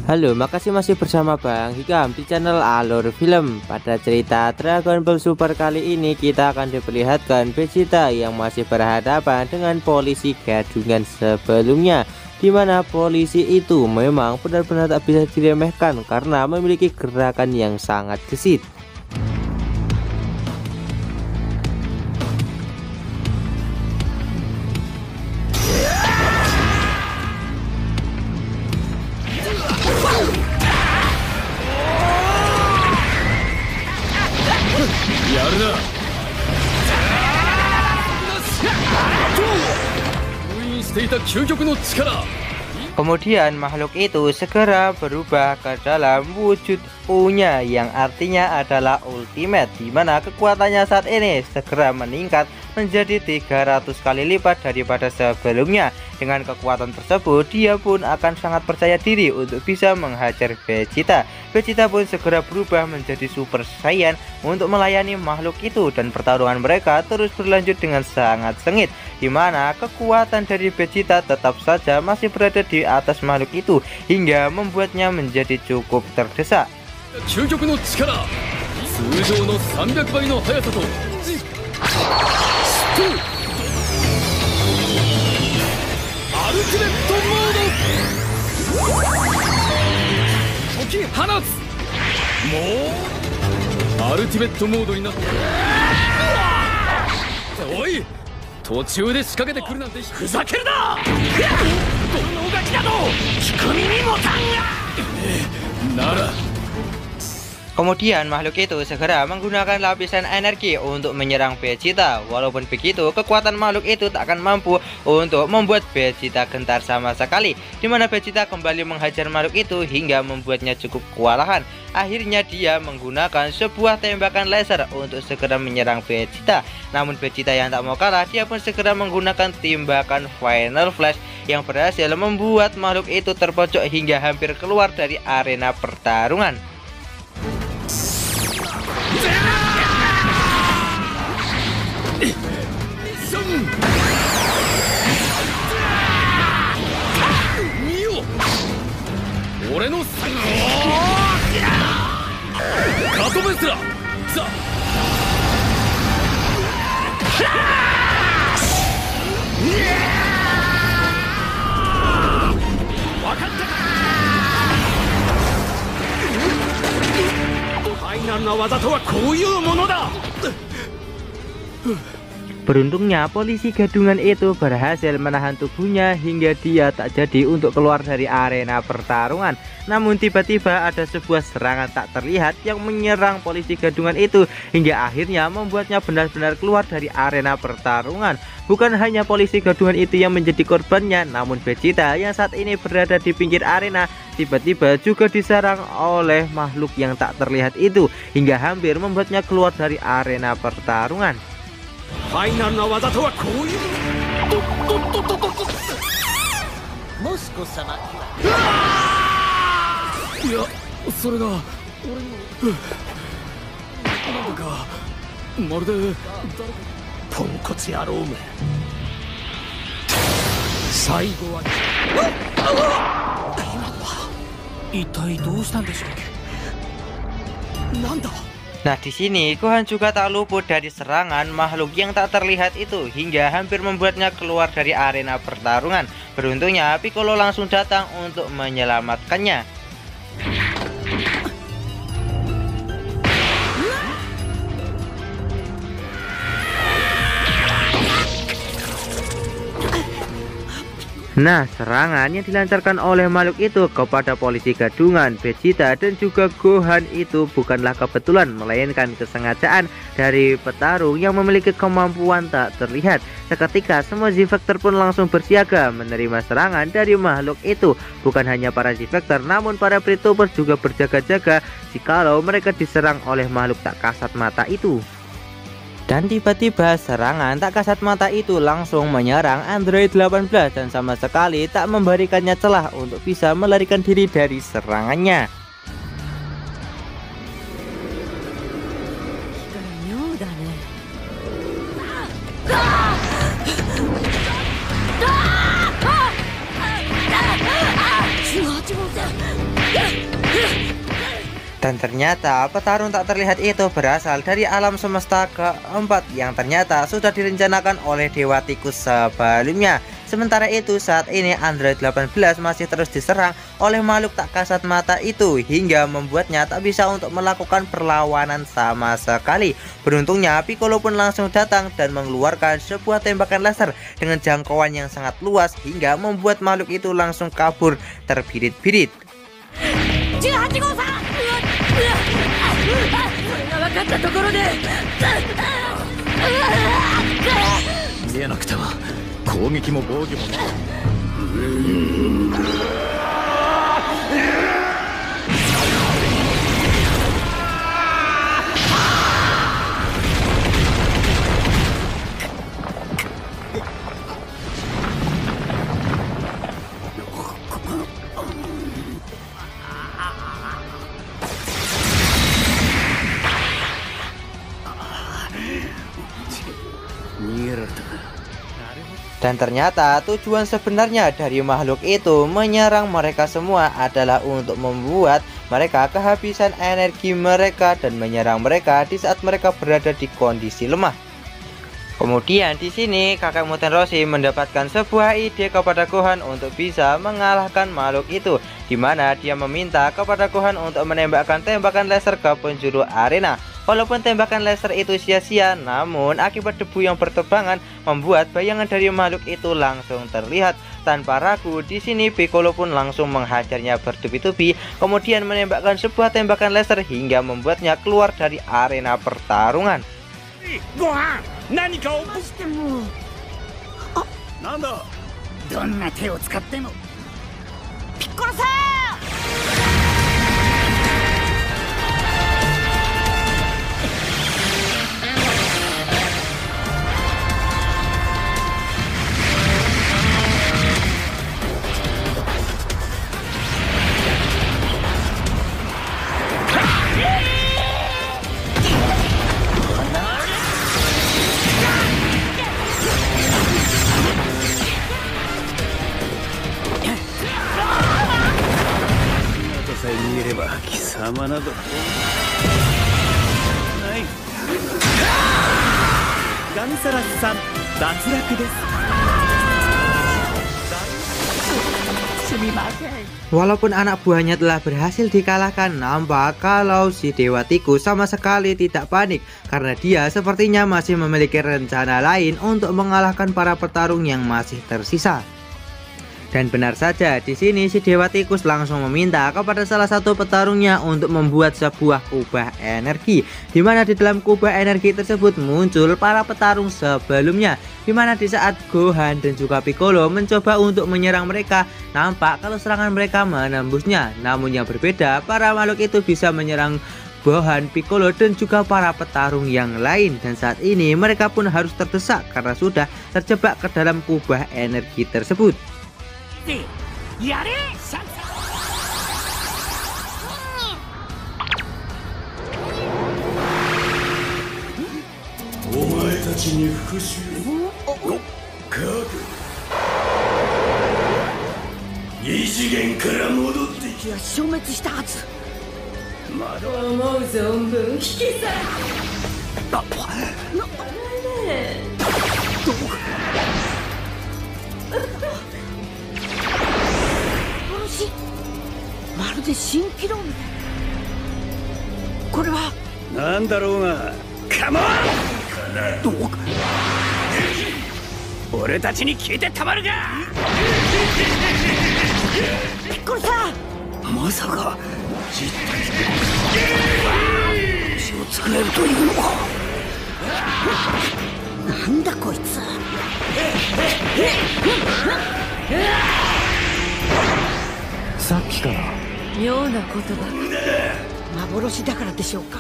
Halo, makasih masih bersama Bang Hikam di channel Alur Film. Pada cerita Dragon Ball Super kali ini kita akan diperlihatkan Vegeta yang masih berhadapan dengan polisi gadungan sebelumnya, dimana polisi itu memang benar-benar tak bisa diremehkan karena memiliki gerakan yang sangat gesit. Kemudian makhluk itu segera berubah ke dalam wujud U-nya yang artinya adalah ultimate, dimana kekuatannya saat ini segera meningkat menjadi 300 kali lipat daripada sebelumnya. Dengan kekuatan tersebut dia pun akan sangat percaya diri untuk bisa menghajar Vegeta. Vegeta pun segera berubah menjadi Super Saiyan untuk melayani makhluk itu, dan pertarungan mereka terus berlanjut dengan sangat sengit, dimana kekuatan dari Vegeta tetap saja masih berada di atas makhluk itu hingga membuatnya menjadi cukup terdesak. Kemudian makhluk itu segera menggunakan lapisan energi untuk menyerang Vegeta. Walaupun begitu, kekuatan makhluk itu tak akan mampu untuk membuat Vegeta gentar sama sekali, dimana Vegeta kembali menghajar makhluk itu hingga membuatnya cukup kewalahan. Akhirnya dia menggunakan sebuah tembakan laser untuk segera menyerang Vegeta. Namun Vegeta yang tak mau kalah, dia pun segera menggunakan tembakan Final Flash yang berhasil membuat makhluk itu terpojok hingga hampir keluar dari arena pertarungan. Beruntungnya polisi gadungan itu berhasil menahan tubuhnya hingga dia tak jadi untuk keluar dari arena pertarungan. Namun tiba-tiba ada sebuah serangan tak terlihat yang menyerang polisi gadungan itu hingga akhirnya membuatnya benar-benar keluar dari arena pertarungan. Bukan hanya polisi gadungan itu yang menjadi korbannya, namun Vegeta yang saat ini berada di pinggir arena tiba-tiba juga diserang oleh makhluk yang tak terlihat itu hingga hampir membuatnya keluar dari arena pertarungan. Nah, di sini Gohan juga tak luput dari serangan makhluk yang tak terlihat itu hingga hampir membuatnya keluar dari arena pertarungan. Beruntungnya Piccolo langsung datang untuk menyelamatkannya. Nah, serangan yang dilancarkan oleh makhluk itu kepada polisi gadungan, Vegeta dan juga Gohan itu bukanlah kebetulan, melainkan kesengajaan dari petarung yang memiliki kemampuan tak terlihat. Seketika semua Z-Factor pun langsung bersiaga menerima serangan dari makhluk itu. Bukan hanya para Z-Factor, namun para Pretroopers juga berjaga-jaga jikalau mereka diserang oleh makhluk tak kasat mata itu. Dan tiba-tiba serangan tak kasat mata itu langsung menyerang Android 18 dan sama sekali tak memberikannya celah untuk bisa melarikan diri dari serangannya. Dan ternyata petarung tak terlihat itu berasal dari alam semesta keempat yang ternyata sudah direncanakan oleh Dewa Tikus sebelumnya. Sementara itu saat ini Android 18 masih terus diserang oleh makhluk tak kasat mata itu hingga membuatnya tak bisa untuk melakukan perlawanan sama sekali. Beruntungnya Piccolo pun langsung datang dan mengeluarkan sebuah tembakan laser dengan jangkauan yang sangat luas hingga membuat makhluk itu langsung kabur terbirit-birit. 18号さん、それが分かったところで見えなくては攻撃も防御もない。Dan ternyata tujuan sebenarnya dari makhluk itu menyerang mereka semua adalah untuk membuat mereka kehabisan energi mereka dan menyerang mereka di saat mereka berada di kondisi lemah. Kemudian di sini kakek Muten Roshi mendapatkan sebuah ide kepada Gohan untuk bisa mengalahkan makhluk itu, di mana dia meminta kepada Gohan untuk menembakkan tembakan laser ke penjuru arena. Walaupun tembakan laser itu sia-sia, namun akibat debu yang berterbangan membuat bayangan dari makhluk itu langsung terlihat. Tanpa ragu, di sini Piccolo pun langsung menghajarnya bertubi-tubi, kemudian menembakkan sebuah tembakan laser hingga membuatnya keluar dari arena pertarungan. Gohan, 何かをしても、あ、なんだ。どんな手を使っても。ピッコロさん。 見れば貴様などないガミサラスさん脱落です。 Walaupun anak buahnya telah berhasil dikalahkan, nampak kalau si Dewa Tikus sama sekali tidak panik karena dia sepertinya masih memiliki rencana lain untuk mengalahkan para petarung yang masih tersisa. Dan benar saja, di sini si Dewa Tikus langsung meminta kepada salah satu petarungnya untuk membuat sebuah kubah energi, di mana di dalam kubah energi tersebut muncul para petarung sebelumnya, di mana di saat Gohan dan juga Piccolo mencoba untuk menyerang mereka, nampak kalau serangan mereka menembusnya. Namun yang berbeda, para makhluk itu bisa menyerang Gohan, Piccolo dan juga para petarung yang lain, dan saat ini mereka pun harus terdesak karena sudah terjebak ke dalam kubah energi tersebut. やれ、シャンお前たちに復讐をカード異次元から戻ってきた消滅したはず。まだ思う存分引き裂いて。あ、な、ねえ。どうか。 まるで蜃気楼みたい。これはなんだろうがカモン。どうか俺たちに聞いてたまるか。ピッコロさん、まさか死を作れるというのか。なんだこいつ。さっきから妙な言葉。幻だからでしょうか。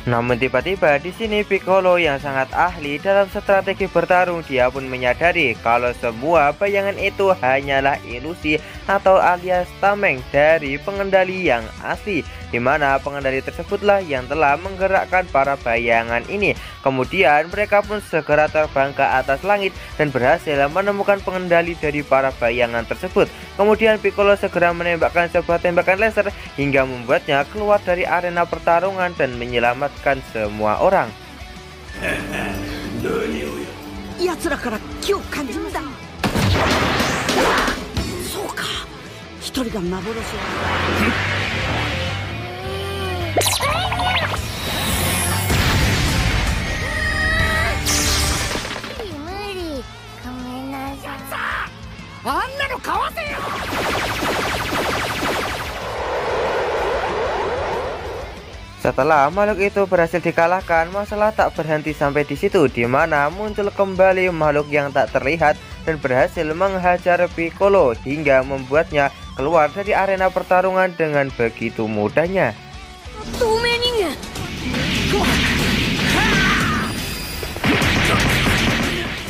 Namun tiba-tiba di sini Piccolo yang sangat ahli dalam strategi bertarung, dia pun menyadari kalau semua bayangan itu hanyalah ilusi atau alias tameng dari pengendali yang asli, di mana pengendali tersebutlah yang telah menggerakkan para bayangan ini. Kemudian mereka pun segera terbang ke atas langit dan berhasil menemukan pengendali dari para bayangan tersebut. Kemudian Piccolo segera menembakkan sebuah tembakan laser hingga membuatnya keluar dari arena pertarungan dan menyelamatkan semua orang. 奴らから気を感じるんだ。そうか、一人が幻を。無理、ごめんなさい。あんなの買わせよ。Setelah makhluk itu berhasil dikalahkan, masalah tak berhenti sampai di situ, di mana muncul kembali makhluk yang tak terlihat dan berhasil menghajar Piccolo hingga membuatnya keluar dari arena pertarungan dengan begitu mudahnya. 透明人間。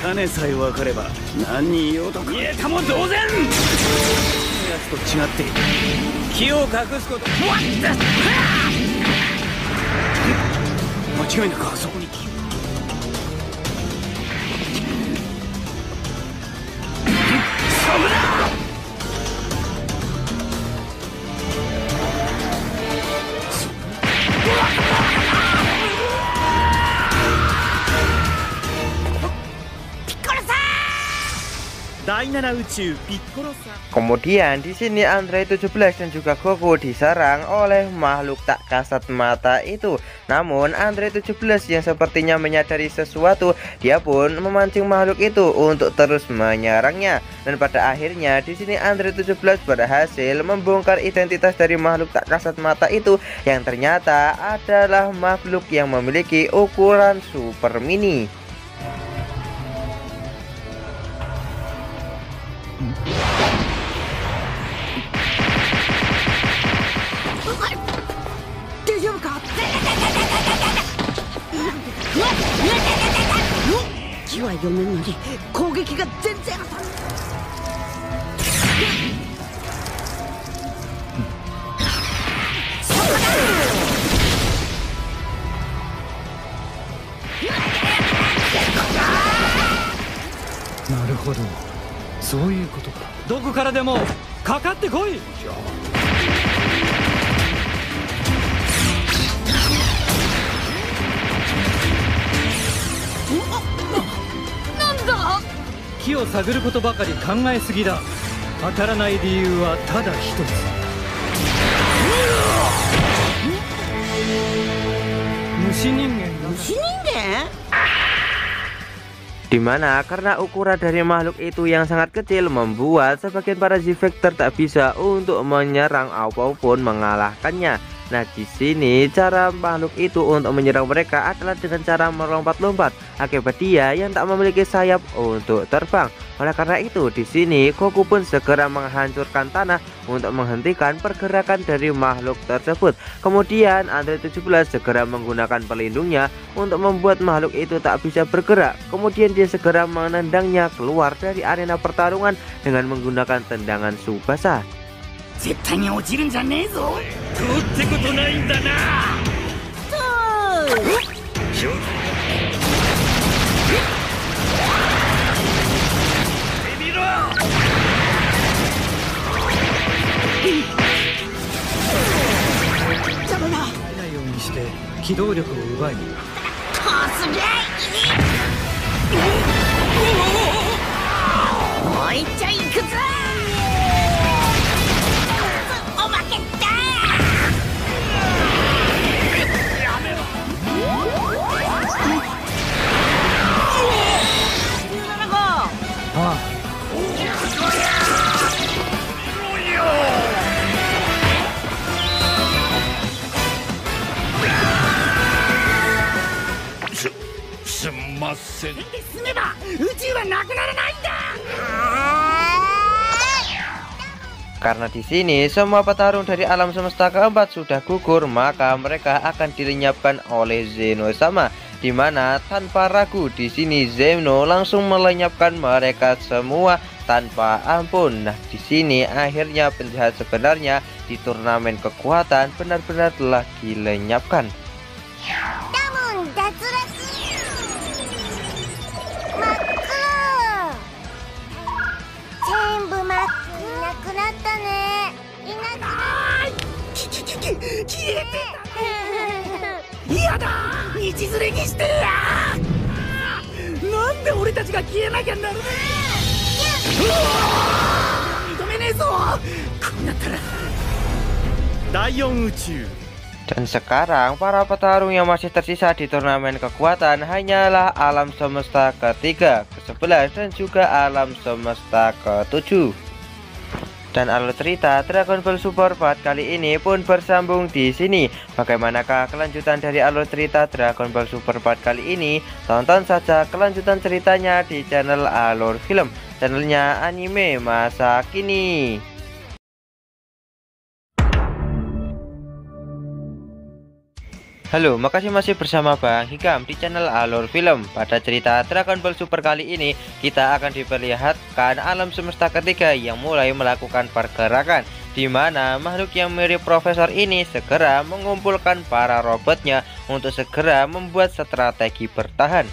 種さえ分かれば何人言おうと見えたも同然。やつと違って気を隠すこと。間違いなくあそこに気を。そこだ。Kemudian di sini Android 17 dan juga Goku diserang oleh makhluk tak kasat mata itu. Namun Android 17 yang sepertinya menyadari sesuatu, dia pun memancing makhluk itu untuk terus menyerangnya. Dan pada akhirnya di sini Android 17 berhasil membongkar identitas dari makhluk tak kasat mata itu, yang ternyata adalah makhluk yang memiliki ukuran super mini. Dimana karena ukuran dari makhluk itu yang sangat kecil membuat sebagian para Z-Factor tak bisa untuk menyerang ataupun mengalahkannya. Nah, di sini cara makhluk itu untuk menyerang mereka adalah dengan cara melompat-lompat. Akibat dia yang tak memiliki sayap untuk terbang. Oleh karena itu, di sini Goku pun segera menghancurkan tanah untuk menghentikan pergerakan dari makhluk tersebut. Kemudian Android 17 segera menggunakan pelindungnya untuk membuat makhluk itu tak bisa bergerak. Kemudian dia segera menendangnya keluar dari arena pertarungan dengan menggunakan tendangan Tsubasa. 絶対に落ちるんじゃねえぞ。どうってことないんだな。ビビろ。ダメだ。ないようにして機動力を奪い。すげえ。もう一丁いくぞ。すんません。進めば宇宙はなくならないんだ。Karena di sini semua petarung dari alam semesta keempat sudah gugur, maka mereka akan dilenyapkan oleh Zeno sama, di mana tanpa ragu di sini Zeno langsung melenyapkan mereka semua tanpa ampun. Nah, di sini akhirnya penjahat sebenarnya di turnamen kekuatan benar-benar telah dilenyapkan. Dan sekarang para petarung yang masih tersisa di turnamen kekuatan hanyalah alam semesta ketiga, ke-11 dan juga alam semesta ke-7. Dan alur cerita Dragon Ball Super Part kali ini pun bersambung di sini. Bagaimanakah kelanjutan dari alur cerita Dragon Ball Super Part kali ini? Tonton saja kelanjutan ceritanya di channel Alur Film, channelnya anime masa kini. Halo, makasih masih bersama Bang Hikam di channel Alur Film. Pada cerita Dragon Ball Super kali ini, kita akan diperlihatkan alam semesta ketiga yang mulai melakukan pergerakan, di mana makhluk yang mirip profesor ini segera mengumpulkan para robotnya untuk segera membuat strategi bertahan.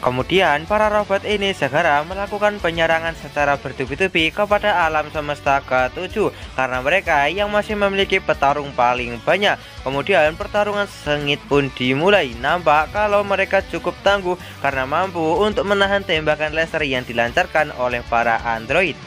Kemudian para robot ini segera melakukan penyerangan secara bertubi-tubi kepada alam semesta ke-7 karena mereka yang masih memiliki petarung paling banyak. Kemudian pertarungan sengit pun dimulai. Nampak kalau mereka cukup tangguh karena mampu untuk menahan tembakan laser yang dilancarkan oleh para android.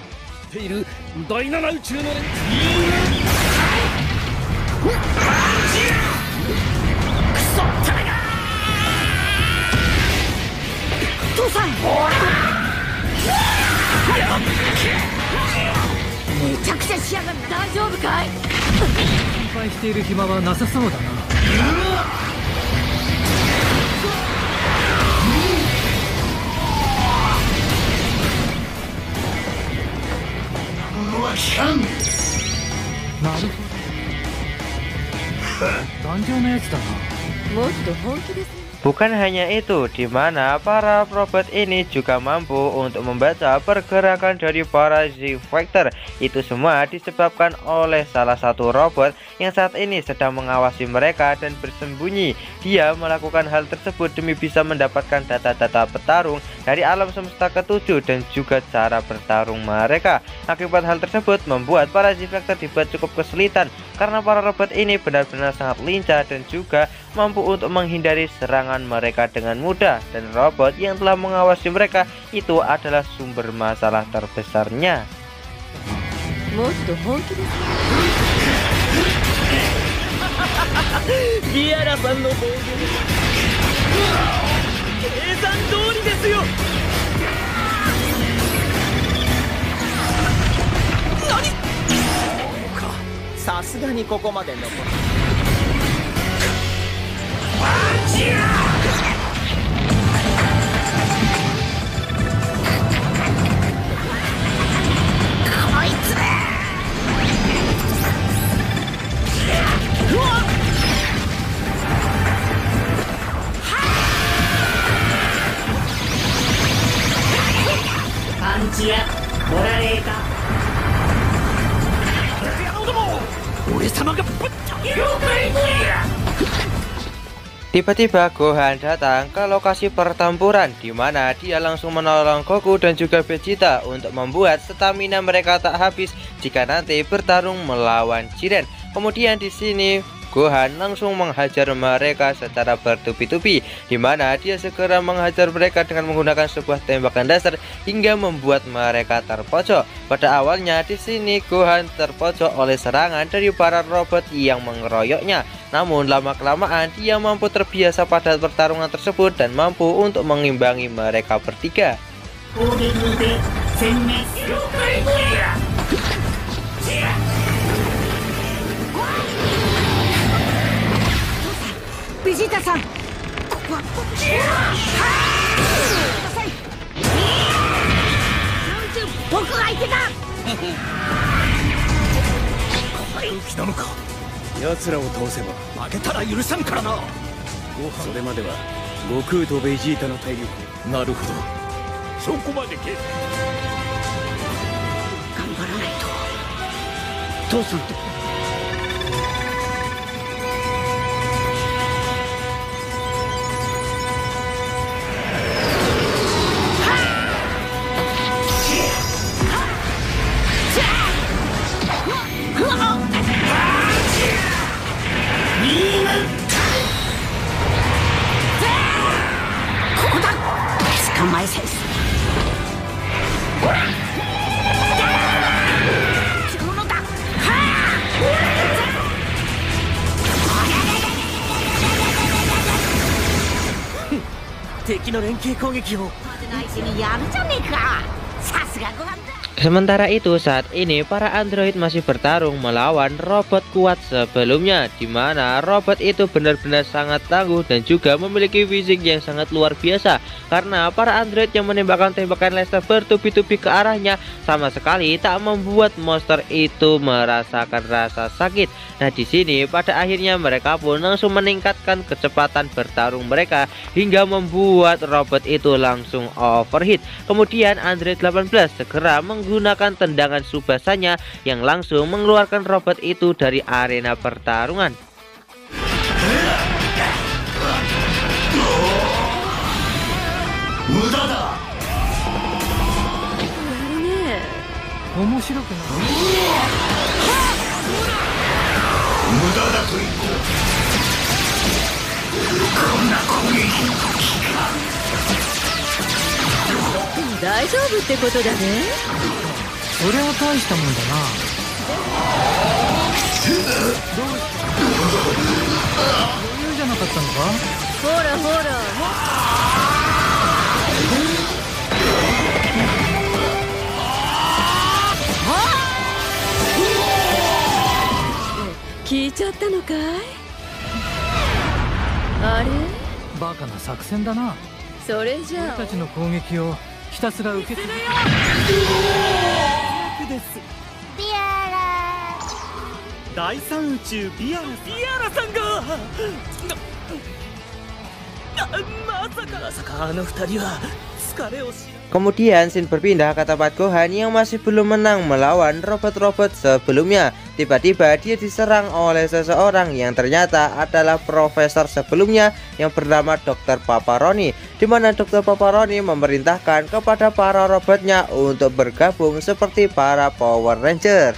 Bukan hanya itu, di mana para robot ini juga mampu untuk membaca pergerakan dari para Z-Factor. Itu semua disebabkan oleh salah satu robot yang saat ini sedang mengawasi mereka dan bersembunyi. Dia melakukan hal tersebut demi bisa mendapatkan data-data petarung dari alam semesta ke-7 dan juga cara bertarung mereka. Akibat hal tersebut membuat para Z-Factor dibuat cukup kesulitan karena para robot ini benar-benar sangat lincah dan juga mampu untuk menghindari serangan mereka dengan mudah, dan robot yang telah mengawasi mereka itu adalah sumber masalah terbesarnya. Tiba-tiba Gohan datang ke lokasi pertempuran, di mana dia langsung menolong Goku dan juga Vegeta untuk membuat stamina mereka tak habis jika nanti bertarung melawan Jiren. Kemudian di sini Gohan langsung menghajar mereka secara bertubi-tubi, di mana dia segera menghajar mereka dengan menggunakan sebuah tembakan laser hingga membuat mereka terpojok. Pada awalnya di sini Gohan terpojok oleh serangan dari para robot yang mengeroyoknya. Namun lama-kelamaan dia mampu terbiasa pada pertarungan tersebut dan mampu untuk mengimbangi mereka bertiga. ベジータさん、ここは僕が相手だ。本気なのか。奴らを倒せば負けたら許さんからな。それまでは悟空とベジータの体力。なるほど。そこまでけ。頑張らないと。父さんと捕まえさえする。敵の連携攻撃を相手にやるじゃねえか。さすがご飯だ。Sementara itu saat ini para android masih bertarung melawan robot kuat sebelumnya, di mana robot itu benar-benar sangat tangguh dan juga memiliki fisik yang sangat luar biasa, karena para android yang menembakkan tembakan laser bertubi-tubi ke arahnya sama sekali tak membuat monster itu merasakan rasa sakit. Nah, di sini pada akhirnya mereka pun langsung meningkatkan kecepatan bertarung mereka hingga membuat robot itu langsung overheat. Kemudian Android 18 segera menggunakan tendangan Tsubasanya yang langsung mengeluarkan robot itu dari arena pertarungan. Kemudian Shin berpindah ke tempat Gohan yang masih belum menang melawan robot-robot sebelumnya. Tiba-tiba dia diserang oleh seseorang yang ternyata adalah profesor sebelumnya yang bernama Dr. Paparoni, di mana Dr. Paparoni memerintahkan kepada para robotnya untuk bergabung seperti para Power Rangers.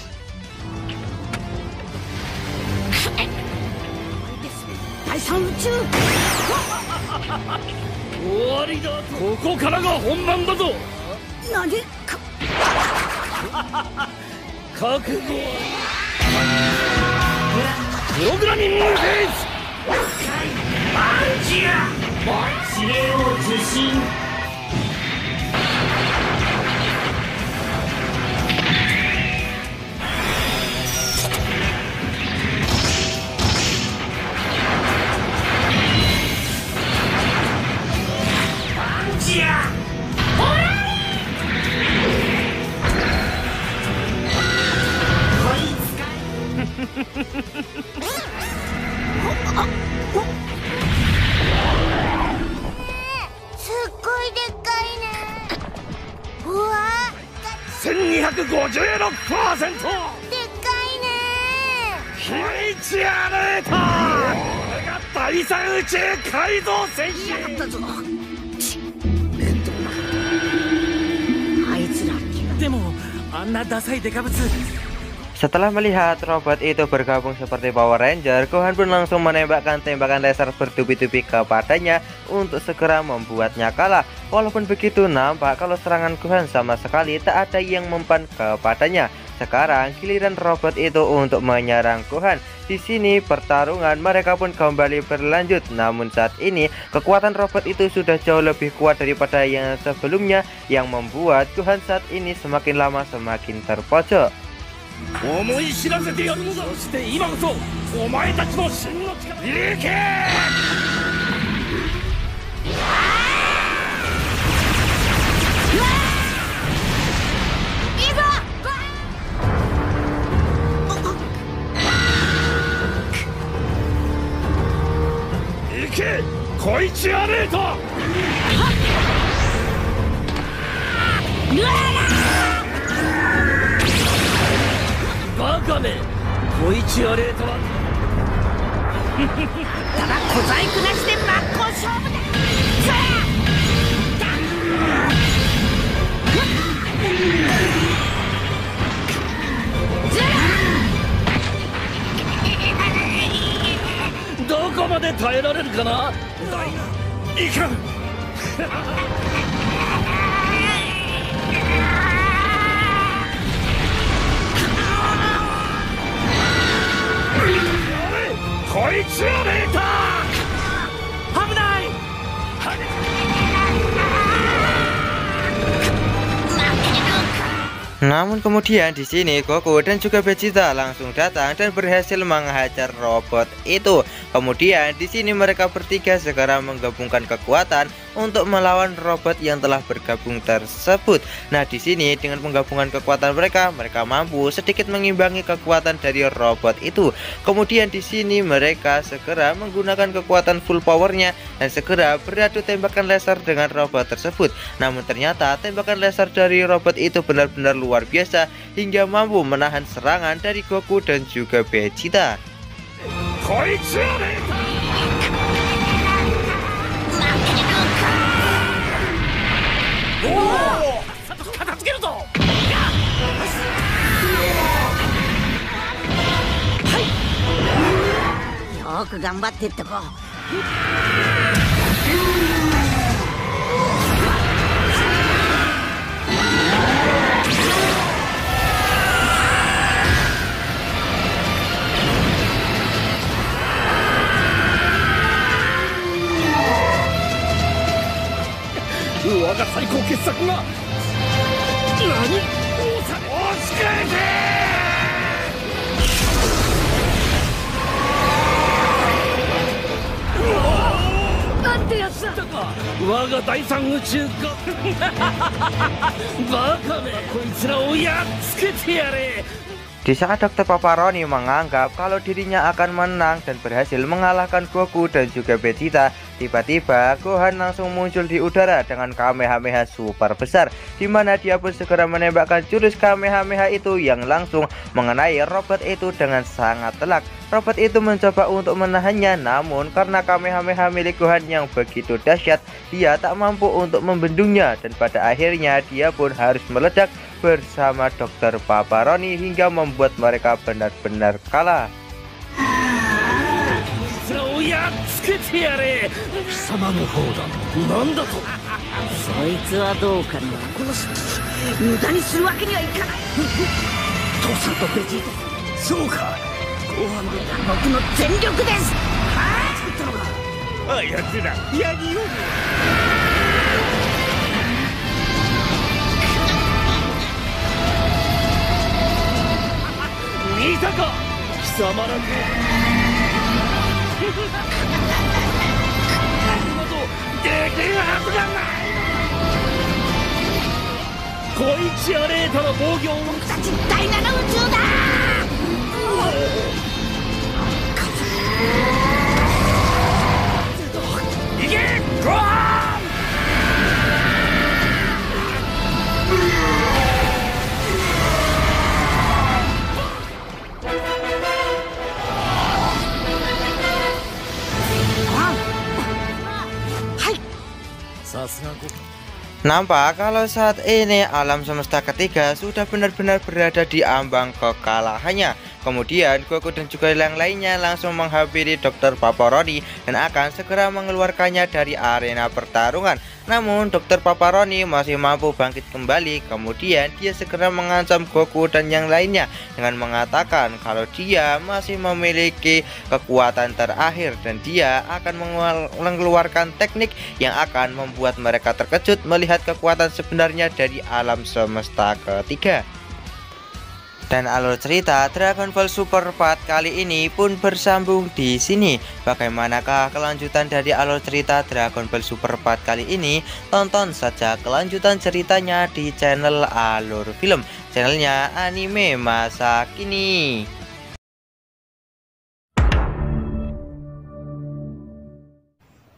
終わりだ。ここからが本番だぞ。何か覚悟はプログラミングフェイズバンジア指令を受信。1256%。でかいね。ヒイチアレーター。これが第三宇宙改造戦士。やったぞ。面倒な。あいつらでもあんなダサいデカブツ。 Setelah melihat robot itu bergabung seperti Power Ranger, Gohan pun langsung menembakkan tembakan laser bertubi-tubi kepadanya untuk segera membuatnya kalah. Walaupun begitu, nampak kalau serangan Gohan sama sekali tak ada yang mempan kepadanya. Sekarang giliran robot itu untuk menyerang Gohan. Di sini pertarungan mereka pun kembali berlanjut. Namun saat ini kekuatan robot itu sudah jauh lebih kuat daripada yang sebelumnya, yang membuat Gohan saat ini semakin lama semakin terpojok. 思い知らせてやるのだ。そして今こそお前たちの真の力。行け。行けこいちアレート。バカめ、こいちアレートはただ小細工なしで真っ向勝負だ。どこまで耐えられるかな。いかん。こいつはレーター。危ない。Namun kemudian di sini Goku dan juga Vegeta langsung datang dan berhasil menghajar robot itu. Kemudian di sini mereka bertiga segera menggabungkan kekuatan untuk melawan robot yang telah bergabung tersebut. Nah, di sini dengan penggabungan kekuatan mereka mampu sedikit mengimbangi kekuatan dari robot itu. Kemudian di sini mereka segera menggunakan kekuatan full powernya dan segera beradu tembakan laser dengan robot tersebut. Namun ternyata tembakan laser dari robot itu benar-benar luar biasa hingga mampu menahan serangan dari Goku dan juga Vegeta. Yoく頑張ってってこ。我が最高傑作が何？押し返せ！なんてやつだ。我が第三宇宙がバカめ、こいつらをやっつけてやれ。 Di saat Dr. Paparoni menganggap kalau dirinya akan menang dan berhasil mengalahkan Goku dan juga Vegeta, tiba-tiba Gohan langsung muncul di udara dengan Kamehameha super besar, di mana dia pun segera menembakkan jurus Kamehameha itu yang langsung mengenai robot itu dengan sangat telak. Robot itu mencoba untuk menahannya, namun karena Kamehameha milik Gohan yang begitu dahsyat, dia tak mampu untuk membendungnya dan pada akhirnya dia pun harus meledak bersama Dr. Paparoni hingga membuat mereka benar-benar kalah. そいつはどうかな。殺す無駄にするわけにはいかない。父さんとベジータ、そうか。ご飯の僕の全力です。はあ、作ったのか。あやつらやりよう。見たか貴様らのできるはずがない。こいちアレータの防御を僕たち第七宇宙だ。いけゴーNampak kalau saat ini alam semesta ketiga sudah benar-benar berada di ambang kekalahannya. Kemudian Goku dan juga yang lainnya langsung menghampiri Dr. Paparoni dan akan segera mengeluarkannya dari arena pertarungan. Namun Dr. Paparoni masih mampu bangkit kembali. Kemudian dia segera mengancam Goku dan yang lainnya dengan mengatakan kalau dia masih memiliki kekuatan terakhir dan dia akan mengeluarkan teknik yang akan membuat mereka terkejut melihat kekuatan sebenarnya dari alam semesta ketiga. Dan alur cerita Dragon Ball Super 4 kali ini pun bersambung di sini. Bagaimanakah kelanjutan dari alur cerita Dragon Ball Super 4 kali ini? Tonton saja kelanjutan ceritanya di channel Alur Film, channelnya anime masa kini.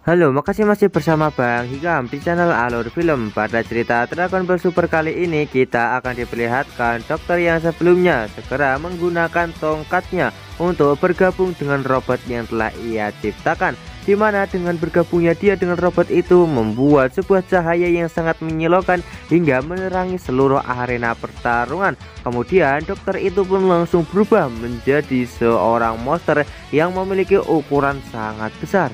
Halo, makasih masih bersama Bang Hikam di channel Alur Film. Pada cerita Dragon Ball Super kali ini kita akan diperlihatkan dokter yang sebelumnya segera menggunakan tongkatnya untuk bergabung dengan robot yang telah ia ciptakan, dimana dengan bergabungnya dia dengan robot itu membuat sebuah cahaya yang sangat menyilaukan hingga menerangi seluruh arena pertarungan. Kemudian dokter itu pun langsung berubah menjadi seorang monster yang memiliki ukuran sangat besar.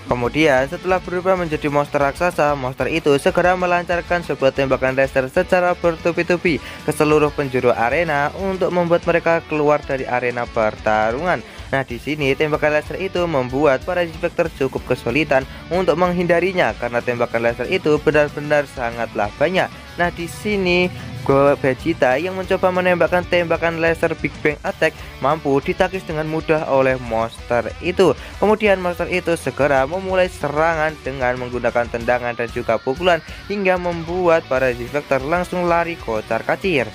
Kemudian setelah berubah menjadi monster raksasa, monster itu segera melancarkan sebuah tembakan laser secara bertubi-tubi ke seluruh penjuru arena untuk membuat mereka keluar dari arena pertarungan. Nah, di sini tembakan laser itu membuat para Vector cukup kesulitan untuk menghindarinya karena tembakan laser itu benar-benar sangatlah banyak. Nah, di sini Vegeta yang mencoba menembakkan tembakan laser Big Bang Attack mampu ditakis dengan mudah oleh monster itu. Kemudian monster itu segera memulai serangan dengan menggunakan tendangan dan juga pukulan hingga membuat para Vector langsung lari kocar-kacir.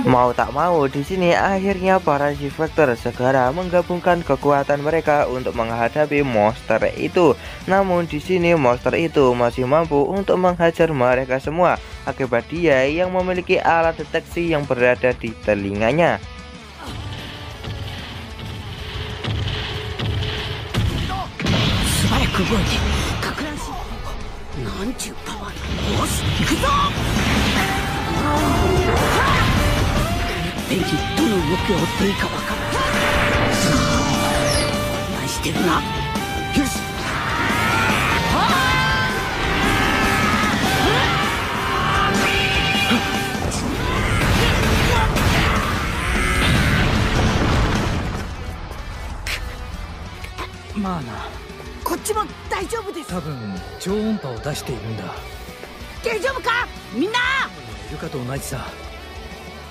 Mau tak mau, di sini akhirnya para G-Factor segera menggabungkan kekuatan mereka untuk menghadapi monster itu. Namun di sini monster itu masih mampu untuk menghajar mereka semua akibat dia yang memiliki alat deteksi yang berada di telinganya. まあな。こっちも大丈夫です。多分超音波を出しているんだ。大丈夫かみんな。イルカと同じさ。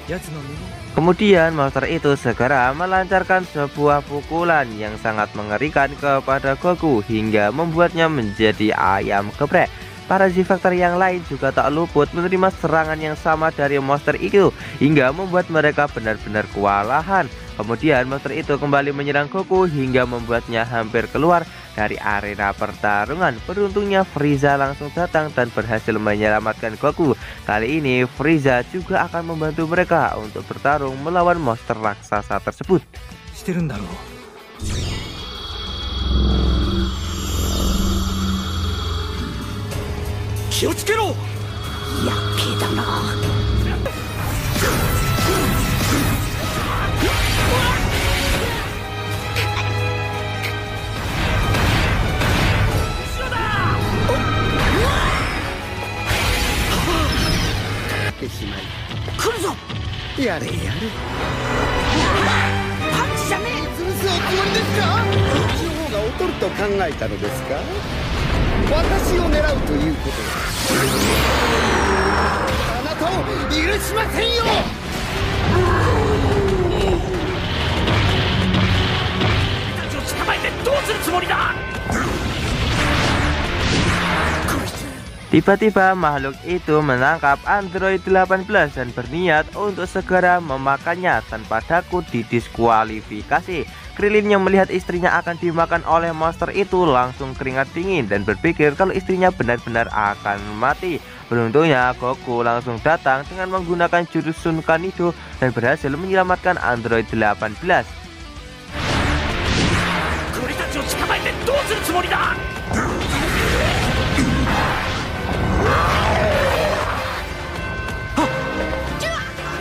奴の耳。 Kemudian monster itu segera melancarkan sebuah pukulan yang sangat mengerikan kepada Goku hingga membuatnya menjadi ayam geprek. Para Z-Factor yang lain juga tak luput menerima serangan yang sama dari monster itu hingga membuat mereka benar-benar kewalahan. Kemudian monster itu kembali menyerang Goku hingga membuatnya hampir keluar dari arena pertarungan. Beruntungnya Frieza langsung datang dan berhasil menyelamatkan Goku. Kali ini Frieza juga akan membantu mereka untuk bertarung melawan monster raksasa tersebut. してるんだろう。気をつけろ。やっけだな。来るぞ。やれやれ。パンチじゃねえ。潰すおつもりですか。こっちの方が劣ると考えたのですか。私を狙うということです。あなたを許しませんよ。俺たちを捕まえてどうするつもりだ。 Tiba-tiba makhluk itu menangkap Android 18 dan berniat untuk segera memakannya tanpa takut didiskualifikasi. Krillin yang melihat istrinya akan dimakan oleh monster itu langsung keringat dingin dan berpikir kalau istrinya benar-benar akan mati. Beruntungnya Goku langsung datang dengan menggunakan jurus Sun Kanido dan berhasil menyelamatkan Android 18.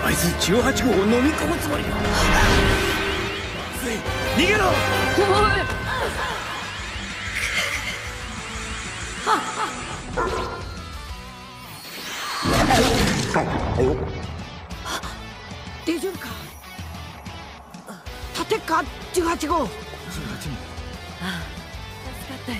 あいつ18号を飲み込むつもりだ。逃げろ。大丈夫か。立てっか18号。助かったよ。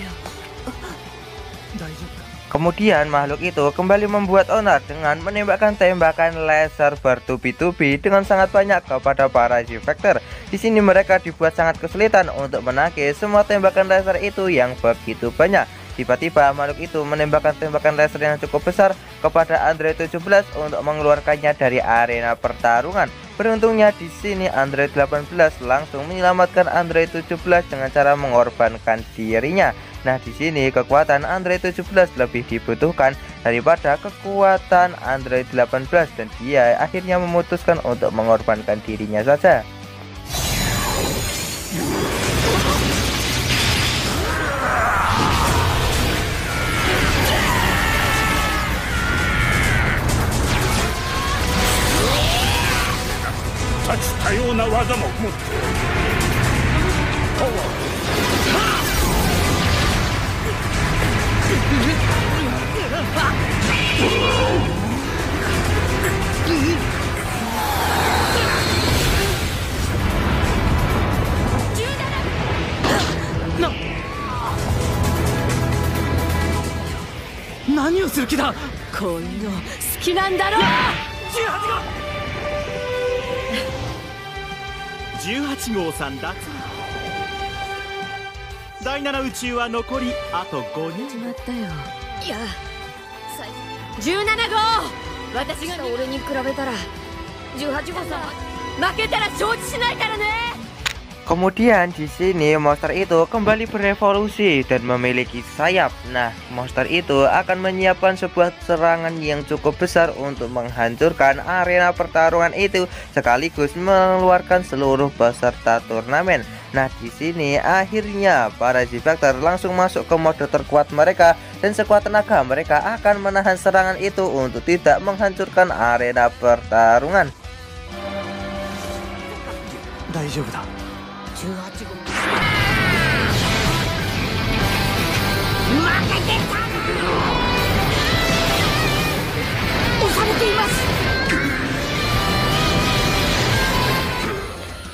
大丈夫か。 Kemudian makhluk itu kembali membuat onar dengan menembakkan tembakan laser bertubi-tubi dengan sangat banyak kepada para Z-Factor. Di sini mereka dibuat sangat kesulitan untuk menangkis semua tembakan laser itu yang begitu banyak. Tiba-tiba makhluk itu menembakkan tembakan laser yang cukup besar kepada Android 17 untuk mengeluarkannya dari arena pertarungan. Beruntungnya di sini Android 18 langsung menyelamatkan Android 17 dengan cara mengorbankan dirinya. Nah, di sini kekuatan Android 17 lebih dibutuhkan daripada kekuatan Android 18 dan dia akhirnya memutuskan untuk mengorbankan dirinya saja. Naniをする気だ。こういうの好きなんだろう。18号さん脱第7宇宙は残りあと5人。始まったよ。いや17号。私が俺に比べたら18号さん負けたら承知しないからね。 Kemudian di sini monster itu kembali berevolusi dan memiliki sayap. Nah, monster itu akan menyiapkan sebuah serangan yang cukup besar untuk menghancurkan arena pertarungan itu sekaligus mengeluarkan seluruh peserta turnamen. Nah, di sini akhirnya para Z-Factor langsung masuk ke mode terkuat mereka dan sekuat tenaga mereka akan menahan serangan itu untuk tidak menghancurkan arena pertarungan. 大丈夫だ。 18号負けてた。押されています。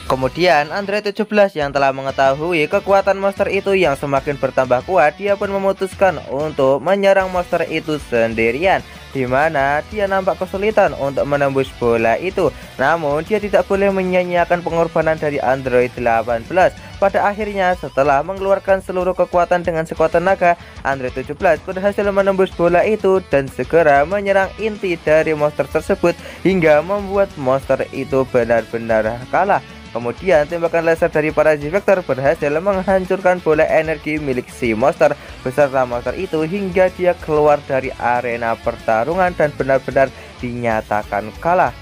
Kemudian Android 17 yang telah mengetahui kekuatan monster itu yang semakin bertambah kuat, dia pun memutuskan untuk menyerang monster itu sendirian, di mana dia nampak kesulitan untuk menembus bola itu. Namun dia tidak boleh menyia-nyiakan pengorbanan dari Android 18. Pada akhirnya setelah mengeluarkan seluruh kekuatan dengan sekuat tenaga, Android 17 berhasil menembus bola itu dan segera menyerang inti dari monster tersebut hingga membuat monster itu benar-benar kalah. Kemudian tembakan laser dari para Z-Factor berhasil menghancurkan bola energi milik si monster beserta monster itu hingga dia keluar dari arena pertarungan dan benar-benar dinyatakan kalah.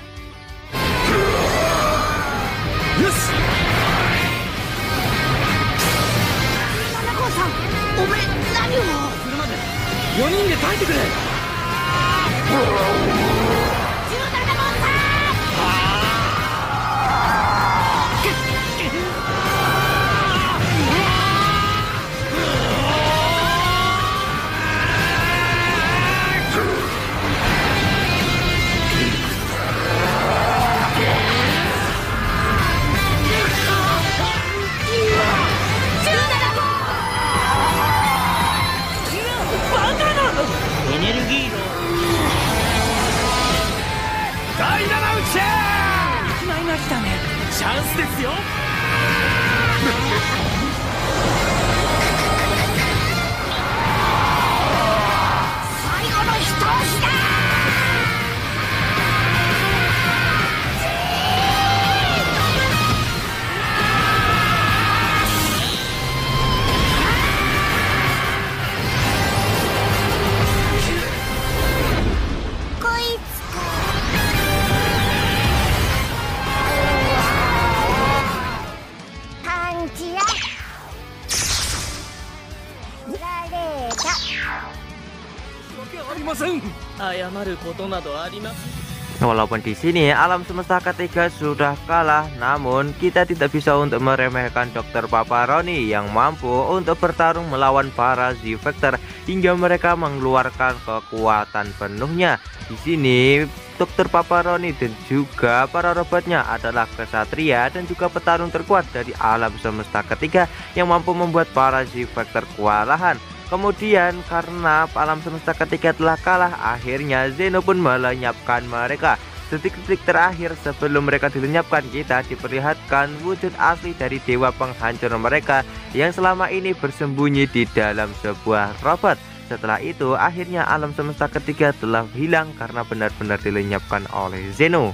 Walaupun di sini alam semesta ketiga sudah kalah, namun kita tidak bisa untuk meremehkan Dr. Paparoni yang mampu untuk bertarung melawan para Z-Factor hingga mereka mengeluarkan kekuatan penuhnya. Di sini Dr. Paparoni dan juga para robotnya adalah kesatria dan juga petarung terkuat dari alam semesta ketiga yang mampu membuat para Z-Factor kewalahan. Kemudian karena alam semesta ketiga telah kalah, akhirnya Zeno pun melenyapkan mereka. Detik-detik terakhir sebelum mereka dilenyapkan, kita diperlihatkan wujud asli dari dewa penghancur mereka yang selama ini bersembunyi di dalam sebuah robot. Setelah itu akhirnya alam semesta ketiga telah hilang karena benar-benar dilenyapkan oleh Zeno.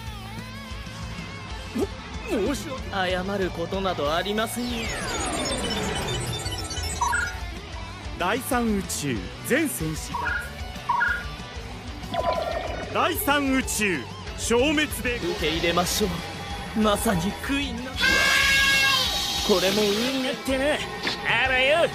第三宇宙全戦士第三宇宙消滅で受け入れましょう。まさに悔いなこれも運ってなあらよ。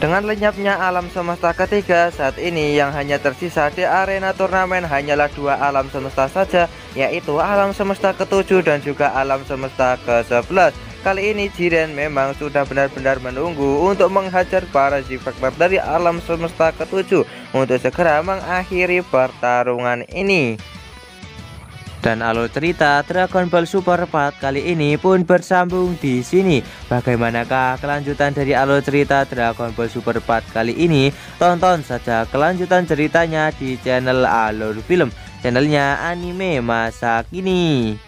Dengan lenyapnya alam semesta ketiga, saat ini yang hanya tersisa di arena turnamen hanyalah dua alam semesta saja, yaitu alam semesta ke-7 dan juga alam semesta ke-11. Kali ini Jiren memang sudah benar-benar menunggu untuk menghajar para Z-Factor dari alam semesta ke-7 untuk segera mengakhiri pertarungan ini. Dan alur cerita Dragon Ball Super 4 kali ini pun bersambung di sini. Bagaimanakah kelanjutan dari alur cerita Dragon Ball Super 4 kali ini? Tonton saja kelanjutan ceritanya di channel Alur Film, channelnya anime masa kini.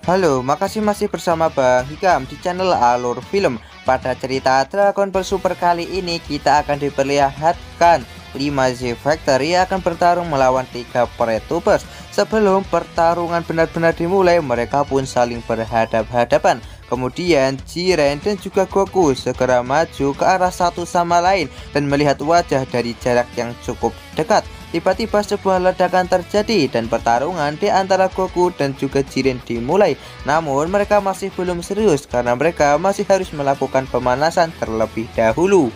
Halo, makasih masih bersama Bang Hikam di channel Alur Film. Pada cerita Dragon Ball Super kali ini kita akan diperlihatkan 5 Z-Factor yang akan bertarung melawan 3 Pretubers. Sebelum pertarungan benar-benar dimulai, mereka pun saling berhadap-hadapan. Kemudian Jiren dan juga Goku segera maju ke arah satu sama lain dan melihat wajah dari jarak yang cukup dekat. Tiba-tiba sebuah ledakan terjadi dan pertarungan di antara Goku dan juga Jiren dimulai. Namun mereka masih belum serius karena mereka masih harus melakukan pemanasan terlebih dahulu.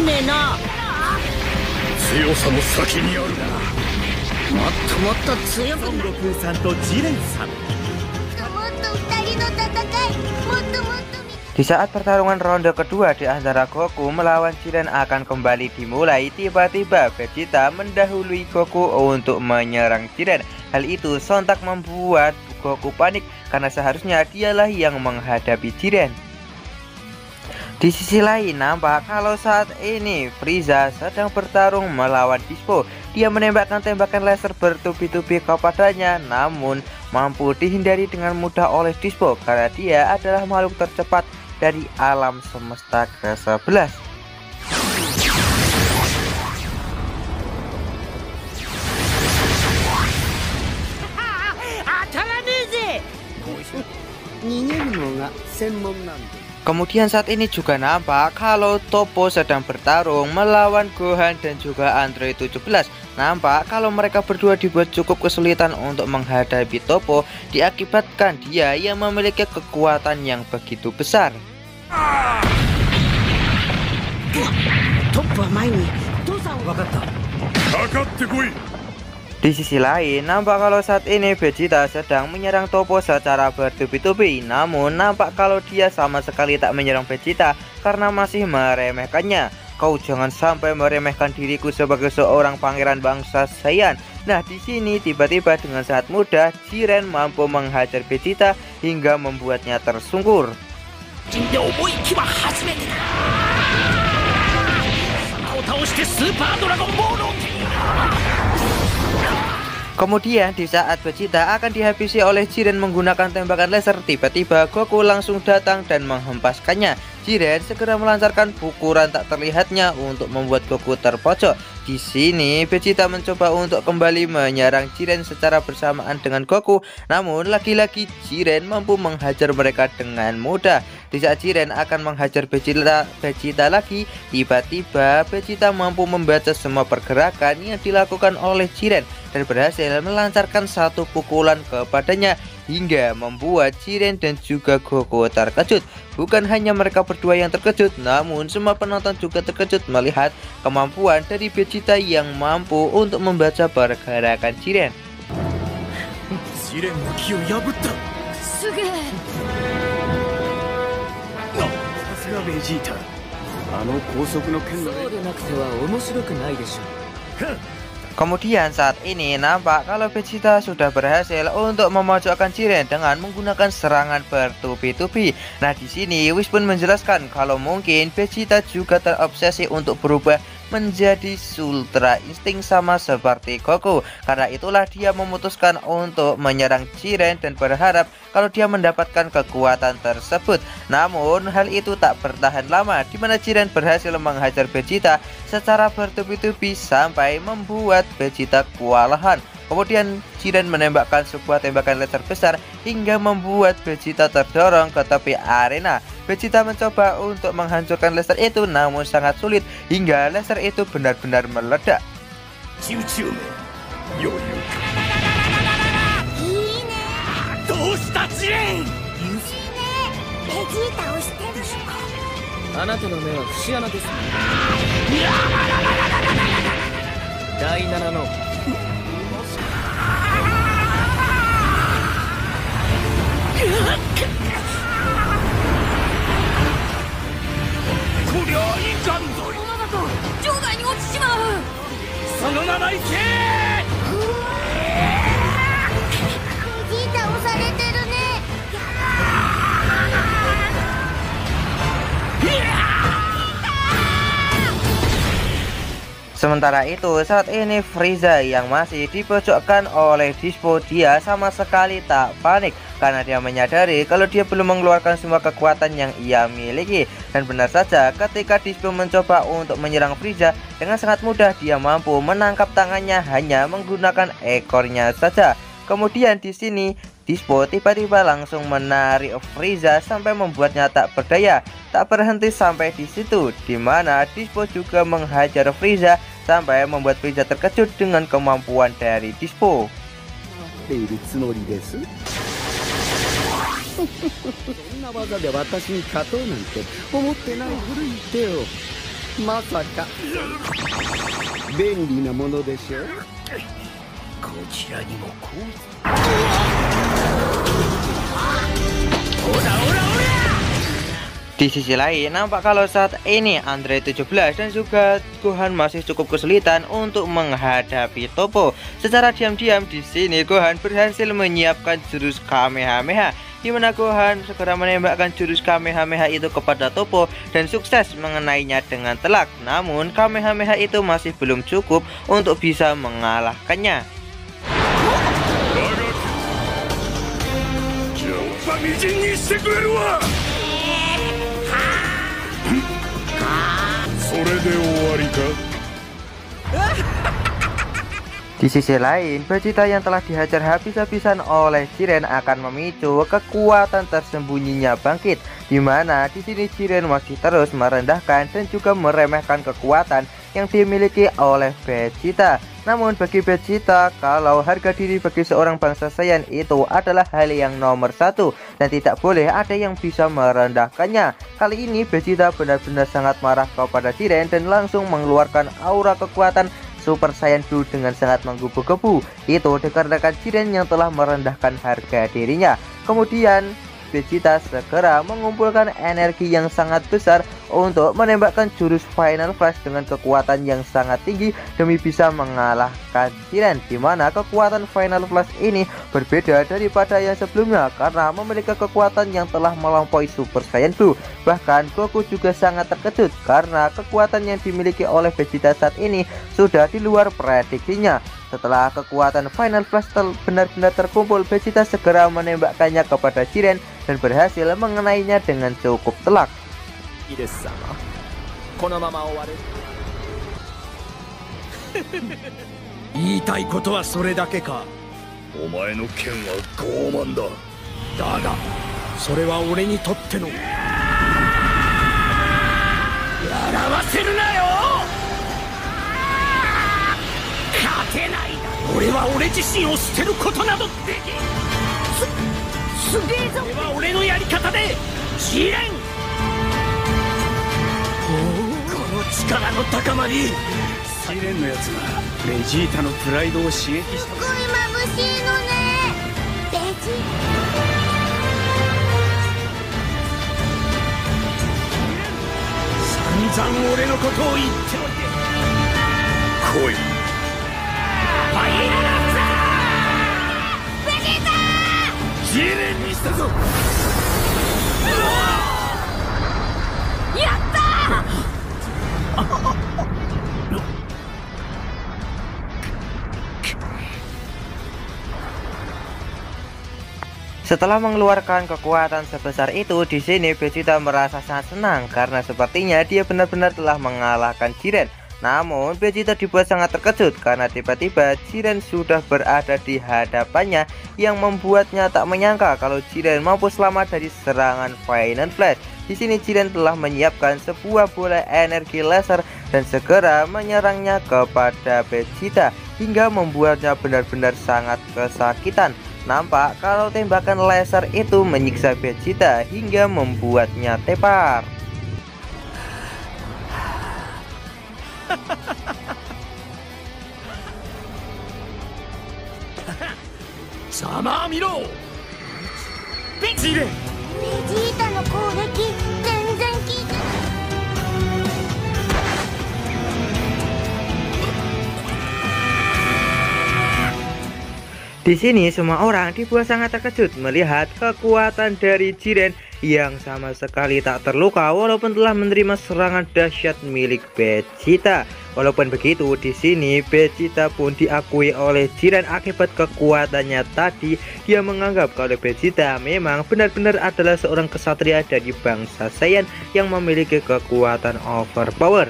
ねえな。強さも先にある。もっともっと強くなる。孫悟空さんとジレンさん。もっと二人の戦い、もっともっと。 Di saat pertarungan ronde kedua di antara Goku melawan Jiren akan kembali dimulai, tiba-tiba Vegeta mendahului Goku untuk menyerang Jiren. Hal itu sontak membuat Goku panik karena seharusnya dialah yang menghadapi Jiren. Di sisi lain, nampak kalau saat ini Frieza sedang bertarung melawan Dispo. Dia menembakkan tembakan laser bertubi-tubi kepadanya, namun mampu dihindari dengan mudah oleh Dispo karena dia adalah makhluk tercepat dari alam semesta ke-11. Kemudian saat ini juga nampak kalau Toppo sedang bertarung melawan Gohan dan juga Android 17. Nampak kalau mereka berdua dibuat cukup kesulitan untuk menghadapi Toppo, diakibatkan dia yang memiliki kekuatan yang begitu besar. Di sisi lain, nampak kalau saat ini Vegeta sedang menyerang Toppo secara bertubi-tubi. Namun nampak kalau dia sama sekali tak menyerang Vegeta karena masih meremehkannya. Kau jangan sampai meremehkan diriku sebagai seorang pangeran bangsa Saiyan. Nah, di sini tiba-tiba dengan sangat mudah Jiren mampu menghajar Vegeta hingga membuatnya tersungkur. Kemudian di saat Vegeta akan dihabisi oleh Jiren menggunakan tembakan laser, tiba-tiba Goku langsung datang dan menghempaskannya. Jiren segera melancarkan pukulan tak terlihatnya untuk membuat Goku terpojok. Di sini Vegeta mencoba untuk kembali menyerang Jiren secara bersamaan dengan Goku, namun lagi-lagi Jiren mampu menghajar mereka dengan mudah. Di saat Jiren akan menghajar Vegeta lagi, tiba-tiba Vegeta mampu membaca semua pergerakan yang dilakukan oleh Jiren dan berhasil melancarkan satu pukulan kepadanya hingga membuat Jiren dan juga Goku terkejut. Bukan hanya mereka berdua yang terkejut, namun semua penonton juga terkejut melihat kemampuan dari Vegeta yang mampu untuk membaca pergerakan Jiren. Kemudian saat ini nampak kalau Vegeta sudah berhasil untuk memojokkan Jiren dengan menggunakan serangan bertubi-tubi. Nah, di sini Whis pun menjelaskan kalau mungkin Vegeta juga terobsesi untuk berubah menjadi Ultra Instinct sama seperti Goku. Karena itulah dia memutuskan untuk menyerang Jiren dan berharap kalau dia mendapatkan kekuatan tersebut. Namun hal itu tak bertahan lama, di mana Jiren berhasil menghajar Vegeta secara bertubi-tubi sampai membuat Vegeta kewalahan. Kemudian Jiren menembakkan sebuah tembakan laser besar hingga membuat Vegeta terdorong ke tepi arena. Vegeta mencoba untuk menghancurkan laser itu, namun sangat sulit hingga laser itu benar-benar meledak. Sementara itu saat ini Frieza yang masih dipojokkan oleh Dispo, dia sama sekali tak panik karena dia menyadari kalau dia belum mengeluarkan semua kekuatan yang ia miliki. Dan benar saja, ketika Dispo mencoba untuk menyerang Frieza, dengan sangat mudah dia mampu menangkap tangannya hanya menggunakan ekornya saja. Kemudian di sini Dispo tiba-tiba langsung menarik Frieza sampai membuatnya tak berdaya. Tak berhenti sampai di situ, di mana Dispo juga menghajar Frieza sampai membuat Frieza terkejut dengan kemampuan dari Dispo. まさか便利なものでしょう。こちらにもこう。Di sisi lain, nampak kalau saat ini Andre 17 dan juga Gohan masih cukup kesulitan untuk menghadapi Toppo. Secara diam-diam di sini Gohan berhasil menyiapkan jurus Kamehameha, di mana Gohan segera menembakkan jurus Kamehameha itu kepada Toppo dan sukses mengenainya dengan telak. Namun Kamehameha itu masih belum cukup untuk bisa mengalahkannya. Di sisi lain, Vegeta yang telah dihajar habis-habisan oleh Jiren akan memicu kekuatan tersembunyinya bangkit, di mana di sini Jiren masih terus merendahkan dan juga meremehkan kekuatan yang dimiliki oleh Vegeta. Namun bagi Vegeta, kalau harga diri bagi seorang bangsa Saiyan itu adalah hal yang nomor satu dan tidak boleh ada yang bisa merendahkannya. Kali ini Vegeta benar-benar sangat marah kepada Jiren dan langsung mengeluarkan aura kekuatan Super Saiyan Blue dengan sangat menggebu-gebu. Itu dikarenakan Jiren yang telah merendahkan harga dirinya. Kemudian Vegeta segera mengumpulkan energi yang sangat besar untuk menembakkan jurus Final Flash dengan kekuatan yang sangat tinggi demi bisa mengalahkan Jiren, di mana kekuatan Final Flash ini berbeda daripada yang sebelumnya karena memiliki kekuatan yang telah melampaui Super Saiyan Blue. Bahkan Goku juga sangat terkejut karena kekuatan yang dimiliki oleh Vegeta saat ini sudah di luar prediksinya. Setelah kekuatan Final Flash benar-benar terkumpul, Vegeta segera menembakkannya kepada Jiren dan berhasil mengenainya dengan cukup telak. Setelah mengeluarkan kekuatan sebesar itu, di sini Vegeta merasa sangat senang karena sepertinya dia benar-benar telah mengalahkan Jiren. Namun Vegeta dibuat sangat terkejut karena tiba-tiba Jiren sudah berada di hadapannya, yang membuatnya tak menyangka kalau Jiren mampu selamat dari serangan Final Flash. Di sini Jiren telah menyiapkan sebuah bola energi laser dan segera menyerangnya kepada Vegeta hingga membuatnya benar-benar sangat kesakitan. Nampak kalau tembakan laser itu menyiksa Vegeta hingga membuatnya tepar. Sama Miro. Jiren. Vegeta の攻撃全然効いてない。Di sini semua orang dibuat sangat terkejut melihat kekuatan dari Jiren yang sama sekali tak terluka walaupun telah menerima serangan dahsyat milik Vegeta. Walaupun begitu, di sini Vegeta pun diakui oleh Jiren akibat kekuatannya tadi. Dia menganggap kalau Vegeta memang benar-benar adalah seorang kesatria dari bangsa Saiyan yang memiliki kekuatan overpower.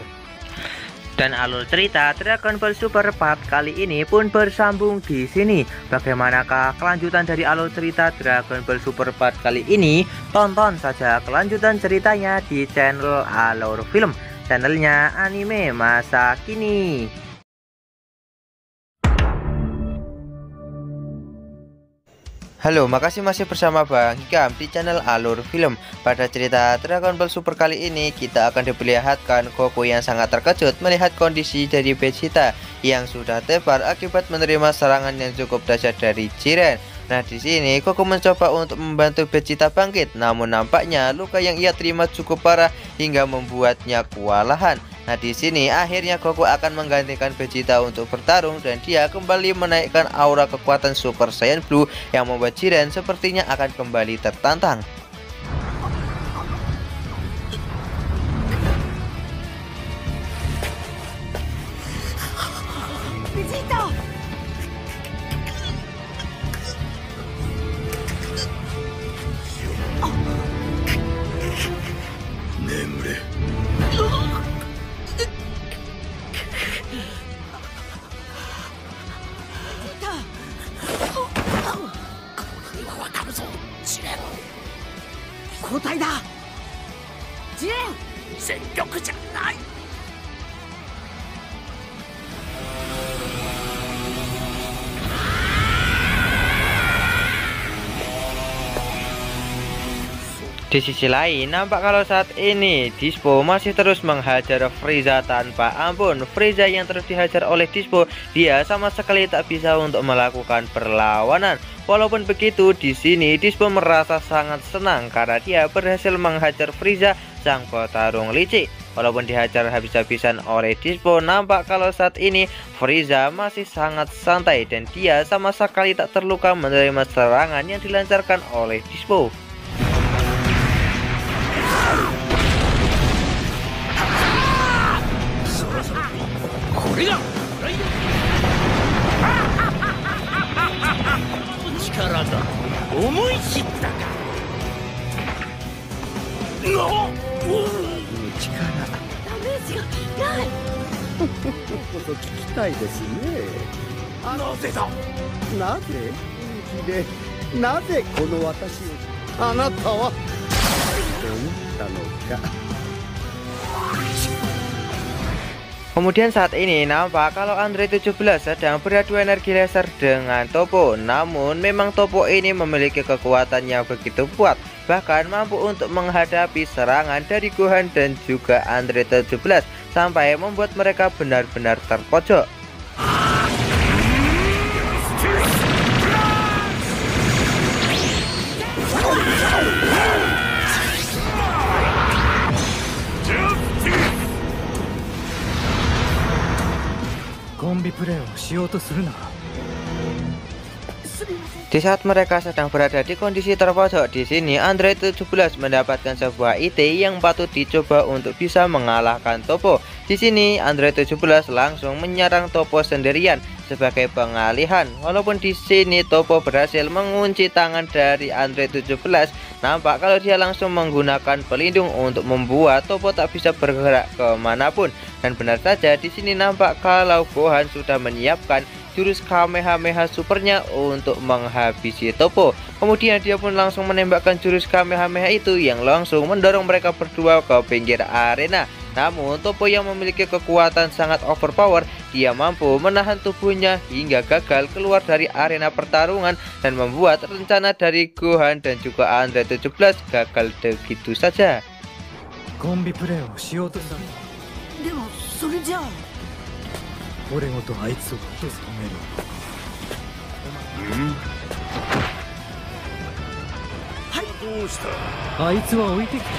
Dan alur cerita Dragon Ball Super Part kali ini pun bersambung di sini. Bagaimanakah kelanjutan dari alur cerita Dragon Ball Super Part kali ini? Tonton saja kelanjutan ceritanya di channel Alur Film, channelnya anime masa kini. Halo, makasih masih bersama Bang Hikam di channel Alur Film. Pada cerita Dragon Ball Super kali ini, kita akan diperlihatkan Goku yang sangat terkejut melihat kondisi dari Vegeta yang sudah tebar akibat menerima serangan yang cukup dahsyat dari Jiren. Nah, di sini Goku mencoba untuk membantu Vegeta bangkit, namun nampaknya luka yang ia terima cukup parah hingga membuatnya kewalahan. Nah, di sini akhirnya Goku akan menggantikan Vegeta untuk bertarung dan dia kembali menaikkan aura kekuatan Super Saiyan Blue yang membuat Jiren sepertinya akan kembali tertantang. Vegeta! 眠れ。交代だ。ジレン、全力じゃない。 Di sisi lain, nampak kalau saat ini Dispo masih terus menghajar Frieza tanpa ampun. Frieza yang terus dihajar oleh Dispo, dia sama sekali tak bisa untuk melakukan perlawanan. Walaupun begitu, di sini Dispo merasa sangat senang karena dia berhasil menghajar Frieza, sang petarung licik. Walaupun dihajar habis-habisan oleh Dispo, nampak kalau saat ini Frieza masih sangat santai dan dia sama sekali tak terluka menerima serangan yang dilancarkan oleh Dispo. Kemudian saat ini nampak kalau Andre 17 sedang beradu energi laser dengan Toppo. Namun memang Toppo ini memiliki kekuatan yang begitu kuat, bahkan mampu untuk menghadapi serangan dari Gohan dan juga Andre 17 sampai membuat mereka benar-benar terpojok. Di saat mereka sedang berada di kondisi terpojok, di sini Andre 17 mendapatkan sebuah ide yang patut dicoba untuk bisa mengalahkan Toppo. Di sini Andre 17 langsung menyerang Toppo sendirian sebagai pengalihan. Walaupun di sini Toppo berhasil mengunci tangan dari Andre 17, nampak kalau dia langsung menggunakan pelindung untuk membuat Toppo tak bisa bergerak kemanapun. Dan benar saja di sini nampak kalau Gohan sudah menyiapkan jurus Kamehameha supernya untuk menghabisi Toppo. Kemudian dia pun langsung menembakkan jurus Kamehameha itu yang langsung mendorong mereka berdua ke pinggir arena. Namun Toppo yang memiliki kekuatan sangat overpower, dia mampu menahan tubuhnya hingga gagal keluar dari arena pertarungan dan membuat rencana dari Gohan dan juga Andre 17 gagal begitu saja. でもそれじゃあ俺ごとあいつを止めろ。はい。どうした？あいつは置いてきた。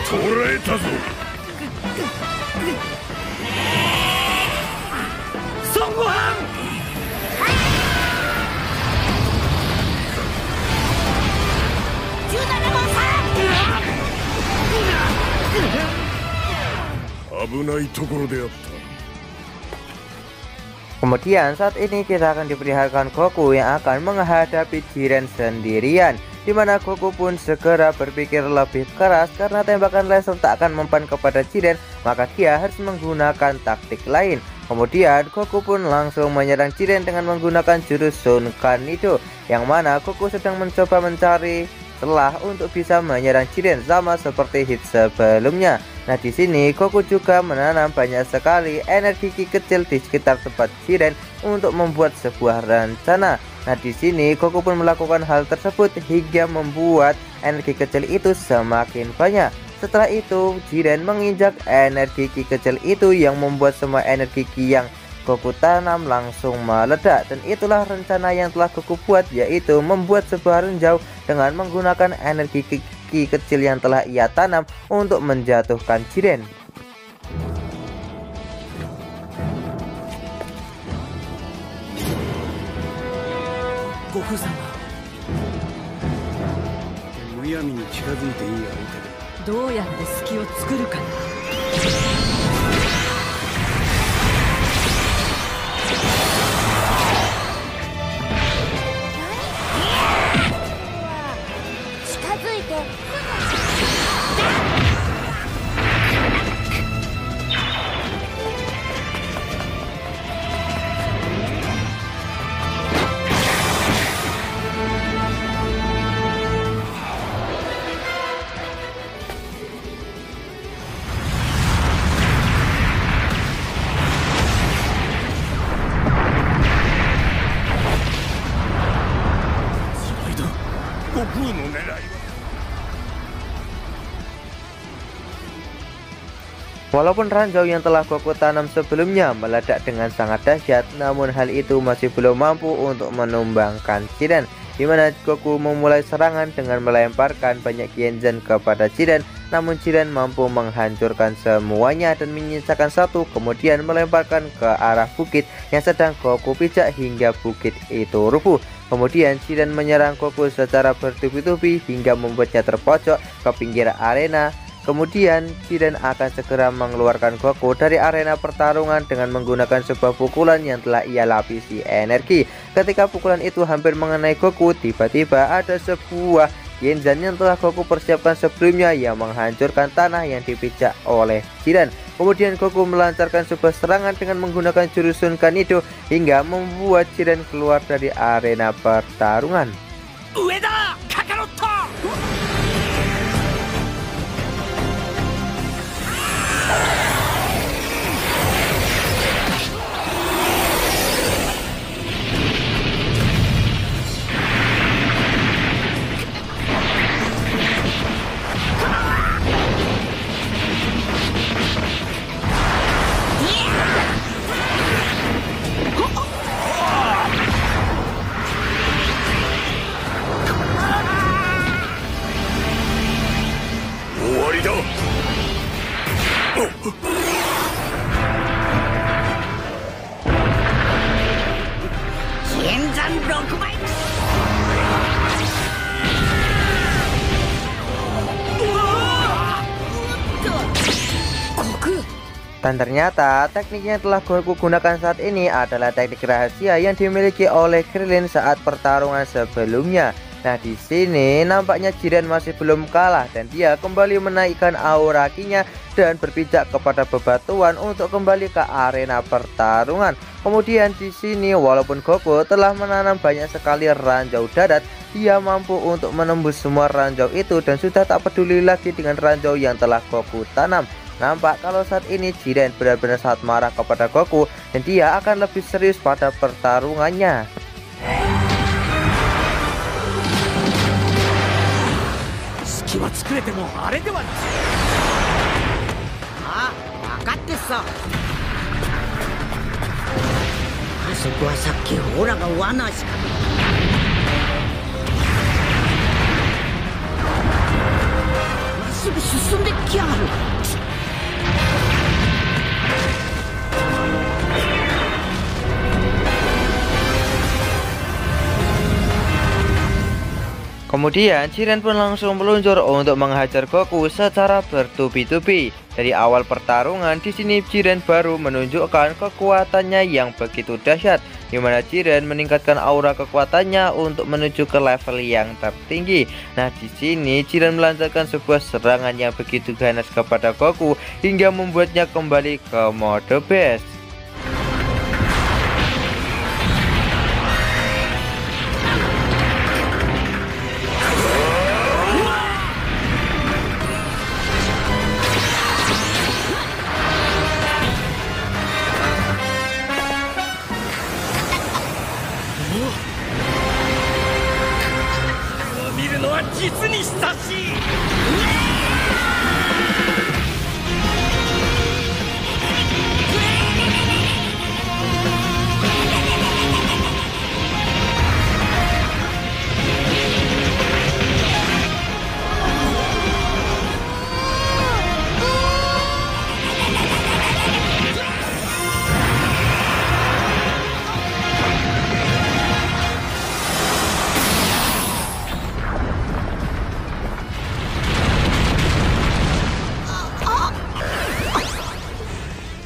捕らえたぞ。孫悟飯。危ないところであった。 Kemudian saat ini kita akan diperlihatkan Goku yang akan menghadapi Jiren sendirian, dimana Goku pun segera berpikir lebih keras karena tembakan laser tak akan mempan kepada Jiren, maka dia harus menggunakan taktik lain. Kemudian Goku pun langsung menyerang Jiren dengan menggunakan jurus Son Kanido, yang mana Goku sedang mencoba mencari celah untuk bisa menyerang Jiren sama seperti hit sebelumnya. Nah, di sini Goku juga menanam banyak sekali energi ki kecil di sekitar tempat Jiren untuk membuat sebuah rencana. Nah, di sini Goku pun melakukan hal tersebut hingga membuat energi kecil itu semakin banyak. Setelah itu, Jiren menginjak energi ki kecil itu yang membuat semua energi ki yang Goku tanam langsung meledak. Dan itulah rencana yang telah Goku buat, yaitu membuat sebuah ranjau dengan menggunakan energi ki kecil yang telah ia tanam untuk menjatuhkan Jiren. Goku-sama, むやみに近づいていい相手でどうやって隙を作るかな。近づいて悟空の狙いは Walaupun ranjau yang telah Goku tanam sebelumnya meledak dengan sangat dahsyat, namun hal itu masih belum mampu untuk menumbangkan Jiren, di mana Goku memulai serangan dengan melemparkan banyak Genzen kepada Jiren. Namun Jiren mampu menghancurkan semuanya dan menyisakan satu, kemudian melemparkan ke arah bukit yang sedang Goku pijak hingga bukit itu rubuh. Kemudian Jiren menyerang Goku secara bertubi-tubi hingga membuatnya terpojok ke pinggir arena. Kemudian Jiren akan segera mengeluarkan Goku dari arena pertarungan dengan menggunakan sebuah pukulan yang telah ia lapisi energi. Ketika pukulan itu hampir mengenai Goku, tiba-tiba ada sebuah Genzen yang telah Goku persiapkan sebelumnya yang menghancurkan tanah yang dipijak oleh Jiren. Kemudian Goku melancarkan sebuah serangan dengan menggunakan jurus Sun Kanido hingga membuat Jiren keluar dari arena pertarungan. Ueda Kakaroto. Dan ternyata teknik yang telah Goku gunakan saat ini adalah teknik rahasia yang dimiliki oleh Krillin saat pertarungan sebelumnya. Nah, di sini nampaknya Jiren masih belum kalah dan dia kembali menaikkan aura ki-nya dan berpijak kepada bebatuan untuk kembali ke arena pertarungan. Kemudian di sini walaupun Goku telah menanam banyak sekali ranjau darat, dia mampu untuk menembus semua ranjau itu dan sudah tak peduli lagi dengan ranjau yang telah Goku tanam. Nampak kalau saat ini Jiren benar-benar sangat marah kepada Goku dan dia akan lebih serius pada pertarungannya. Kemudian Jiren pun langsung meluncur untuk menghajar Goku secara bertubi-tubi. Dari awal pertarungan di sini Jiren baru menunjukkan kekuatannya yang begitu dahsyat, di mana Jiren meningkatkan aura kekuatannya untuk menuju ke level yang tertinggi. Nah, di sini Jiren melancarkan sebuah serangan yang begitu ganas kepada Goku hingga membuatnya kembali ke mode best.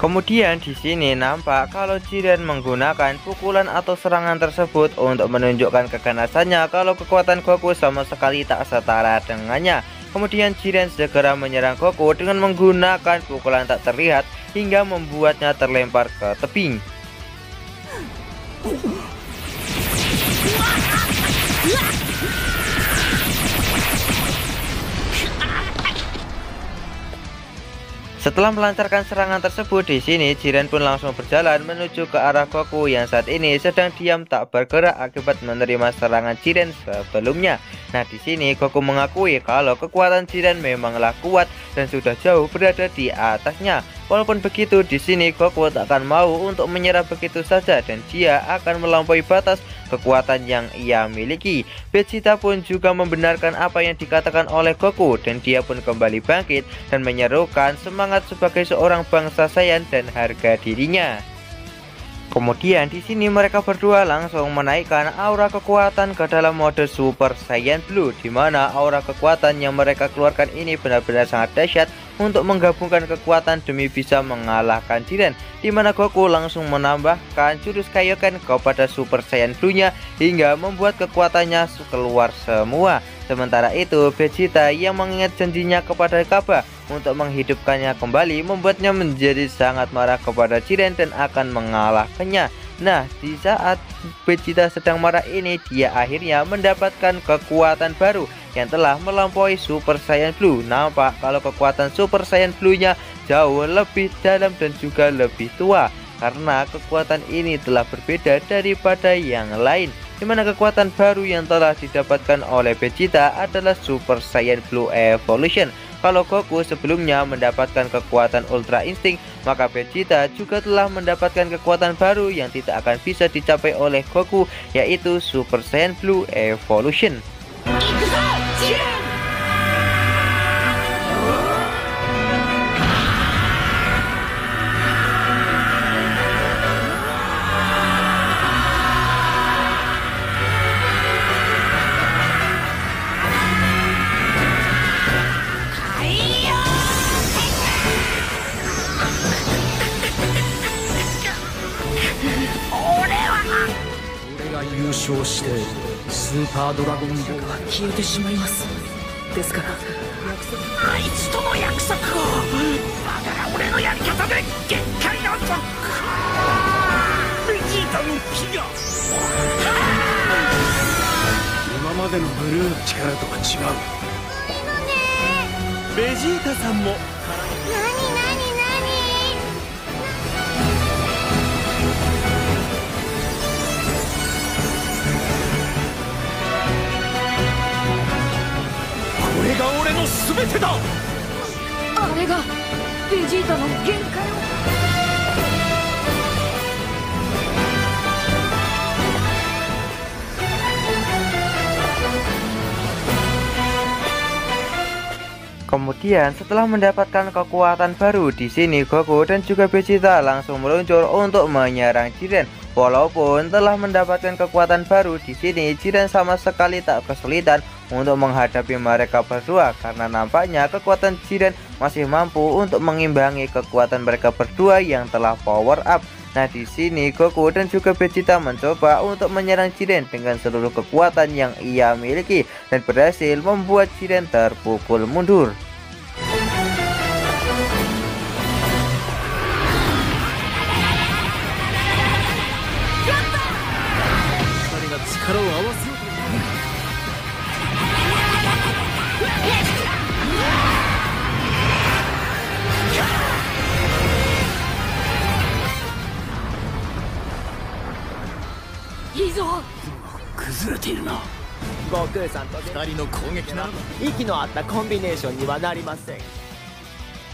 Kemudian di sini nampak kalau Jiren menggunakan pukulan atau serangan tersebut untuk menunjukkan keganasannya kalau kekuatan Goku sama sekali tak setara dengannya. Kemudian Jiren segera menyerang Goku dengan menggunakan pukulan tak terlihat hingga membuatnya terlempar ke tebing. Setelah melancarkan serangan tersebut, di sini Jiren pun langsung berjalan menuju ke arah Goku yang saat ini sedang diam tak bergerak akibat menerima serangan Jiren sebelumnya. Nah, di sini Goku mengakui kalau kekuatan Jiren memanglah kuat dan sudah jauh berada di atasnya. Walaupun begitu, di sini Goku tak akan mau untuk menyerah begitu saja dan dia akan melampaui batas kekuatan yang ia miliki. Vegeta pun juga membenarkan apa yang dikatakan oleh Goku dan dia pun kembali bangkit dan menyerukan semangat sebagai seorang bangsa Saiyan dan harga dirinya. Kemudian di sini mereka berdua langsung menaikkan aura kekuatan ke dalam mode Super Saiyan Blue, di mana aura kekuatan yang mereka keluarkan ini benar-benar sangat dahsyat untuk menggabungkan kekuatan demi bisa mengalahkan Jiren, di mana Goku langsung menambahkan jurus Kaioken kepada Super Saiyan Blue-nya hingga membuat kekuatannya keluar semua. Sementara itu, Vegeta yang mengingat janjinya kepada Kaba untuk menghidupkannya kembali membuatnya menjadi sangat marah kepada Jiren dan akan mengalahkannya. Nah, di saat Vegeta sedang marah ini, dia akhirnya mendapatkan kekuatan baru yang telah melampaui Super Saiyan Blue. Nampak kalau kekuatan Super Saiyan Blue-nya jauh lebih dalam dan juga lebih tua, karena kekuatan ini telah berbeda daripada yang lain, di mana kekuatan baru yang telah didapatkan oleh Vegeta adalah Super Saiyan Blue Evolution. Kalau Goku sebelumnya mendapatkan kekuatan Ultra Instinct, maka Vegeta juga telah mendapatkan kekuatan baru yang tidak akan bisa dicapai oleh Goku, yaitu Super Saiyan Blue Evolution. Kemudian setelah mendapatkan kekuatan baru, di sini Goku dan juga Vegeta langsung meluncur untuk menyerang Jiren. Walaupun telah mendapatkan kekuatan baru, di sini Jiren sama sekali tak kesulitan untuk menghadapi mereka berdua, karena nampaknya kekuatan Jiren masih mampu untuk mengimbangi kekuatan mereka berdua yang telah power up. Nah, di sini Goku dan juga Vegeta mencoba untuk menyerang Jiren dengan seluruh kekuatan yang ia miliki dan berhasil membuat Jiren terpukul mundur.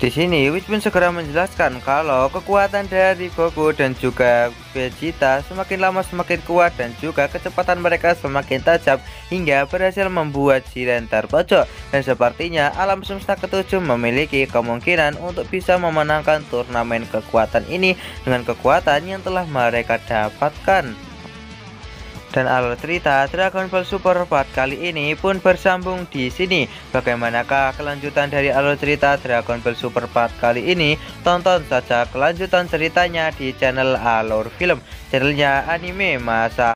Di sini Whis pun segera menjelaskan kalau kekuatan dari Goku dan juga Vegeta semakin lama semakin kuat dan juga kecepatan mereka semakin tajam hingga berhasil membuat Jiren terpojok, dan sepertinya alam semesta ketujuh memiliki kemungkinan untuk bisa memenangkan turnamen kekuatan ini dengan kekuatan yang telah mereka dapatkan. Dan alur cerita Dragon Ball Super part kali ini pun bersambung di sini. Bagaimanakah kelanjutan dari alur cerita Dragon Ball Super part kali ini? Tonton saja kelanjutan ceritanya di channel Alur Film, channelnya anime masa